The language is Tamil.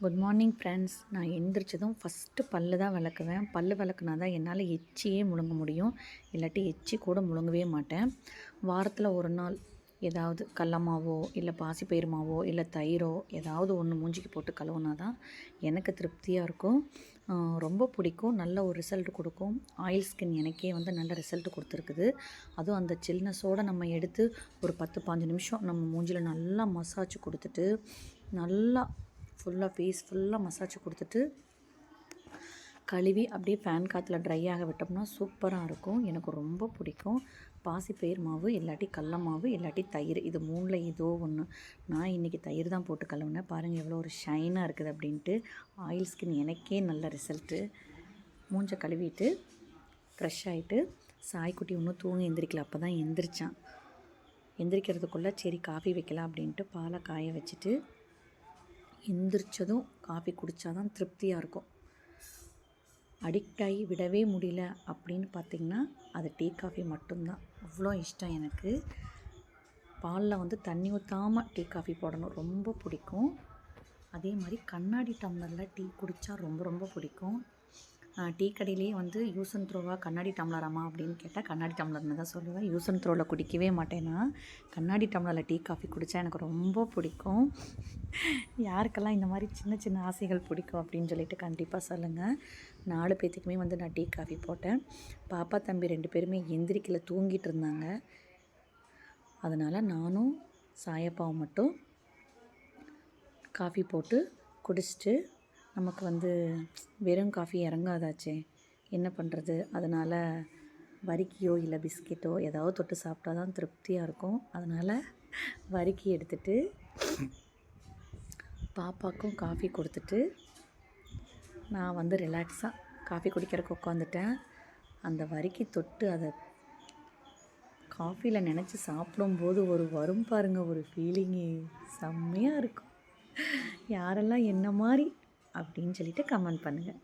Good morning friends. நான் எந்திரிச்சதும் ஃபஸ்ட்டு பல்லு தான் விளக்குவேன். பல்லு விளக்குனா தான் என்னால் எச்சியே முழுங்க முடியும். இல்லாட்டி எச்சி கூட முழுங்கவே மாட்டேன். வாரத்தில் ஒரு நாள் ஏதாவது கடல மாவோ இல்லை பாசிப்பயிறு மாவோ இல்லை தயிரோ ஏதாவது ஒன்று மூஞ்சிக்கு போட்டு கழுவுனா தான் எனக்கு திருப்தியாக இருக்கும். ரொம்ப பிடிக்கும். நல்ல ஒரு ரிசல்ட் கொடுக்கும். ஆயில் ஸ்கின் எனக்கே வந்து நல்ல ரிசல்ட் கொடுத்துருக்குது. அதுவும் அந்த சில்னஸோடு நம்ம எடுத்து ஒரு 10-15 நிமிஷம் நம்ம மூஞ்சில் நல்லா மசாஜ் கொடுத்துட்டு நல்லா ஃபுல்லாக ஃபேஸ் ஃபுல்லாக மசாஜ் கொடுத்துட்டு கழுவி அப்படியே ஃபேன் காற்றுல ட்ரை ஆக விட்டோம்னா சூப்பராக இருக்கும். எனக்கு ரொம்ப பிடிக்கும். பாசிப்பயிறு மாவு இல்லாட்டி கடல மாவு இல்லாட்டி தயிர், இது மூணில் ஏதோ ஒன்று. நான் இன்றைக்கி தயிர் தான் போட்டு கழுவுனேன். பாருங்கள் எவ்வளோ ஒரு ஷைனாக இருக்குது அப்படின்ட்டு. ஆயில் ஸ்கின் எனக்கே நல்ல ரிசல்ட்டு. மூஞ்சை கழுவிட்டு ஃப்ரெஷ் ஆகிட்டு சாய்க்குட்டி இன்னும் தூங்கி எந்திரிக்கல. அப்போ தான் எந்திரிச்சான். எந்திரிக்கிறதுக்குள்ளே சரி காஃபி வைக்கலாம் அப்படின்ட்டு பாலை காய வச்சுட்டு எந்திரிச்சதும் காஃபி குடித்தா தான் திருப்தியாக இருக்கும். அடிக்ட் ஆகி விடவே முடியல அப்படின்னு பார்த்திங்கன்னா அது டீ காஃபி மட்டும்தான். அவ்வளோ இஷ்டம் எனக்கு. பாலில் வந்து தண்ணி ஊற்றாமல் டீ காஃபி போடணும், ரொம்ப பிடிக்கும். அதே மாதிரி கண்ணாடி டம்ளரில் டீ குடித்தா ரொம்ப ரொம்ப பிடிக்கும். டீ கடையிலேயே வந்து யூஸ் அண்ட் த்ரோவாக கண்ணாடி டம்ளராமா அப்படின்னு கேட்டால் கண்ணாடி டம்ளர்னு தான் சொல்லுவேன். யூஸ் அண்ட் த்ரோவில் குடிக்கவே மாட்டேன்னா கண்ணாடி டம்ளரில் டீ காஃபி குடித்தா எனக்கு ரொம்ப பிடிக்கும். யாருக்கெல்லாம் இந்த மாதிரி சின்ன சின்ன ஆசைகள் பிடிக்கும் அப்படின்னு சொல்லிட்டு கண்டிப்பாக சொல்லுங்கள். 4 பேர்த்துக்குமே வந்து நான் டீ காஃபி போட்டேன். பாப்பா தம்பி 2 பேருமே எந்திரிக்கல, தூங்கிட்டு இருந்தாங்க. அதனால் நானும் சாயப்பாவும் மட்டும் காஃபி போட்டு குடிச்சிட்டு, நமக்கு வந்து வெறும் காஃபி இறங்காதாச்சே, என்ன பண்ணுறது? அதனால் வரிக்கியோ இல்லை பிஸ்கெட்டோ ஏதாவது தொட்டு சாப்பிட்டா தான் திருப்தியாக இருக்கும். அதனால் வரிக்கி எடுத்துகிட்டு பாப்பாவுக்கும் காஃபி கொடுத்துட்டு நான் வந்து ரிலாக்ஸாக காஃபி குடிக்கிறதுக்கு உட்காந்துட்டேன். அந்த வரிக்கி தொட்டு அதை காஃபியில் நினச்சி சாப்பிடும்போது ஒரு வரும் பாருங்கள், ஒரு ஃபீலிங்கு செம்மையாக இருக்கும். யாரெல்லாம் என்ன மாதிரி அப்படின்னு சொல்லிட்டு கமெண்ட் பண்ணுங்கள்.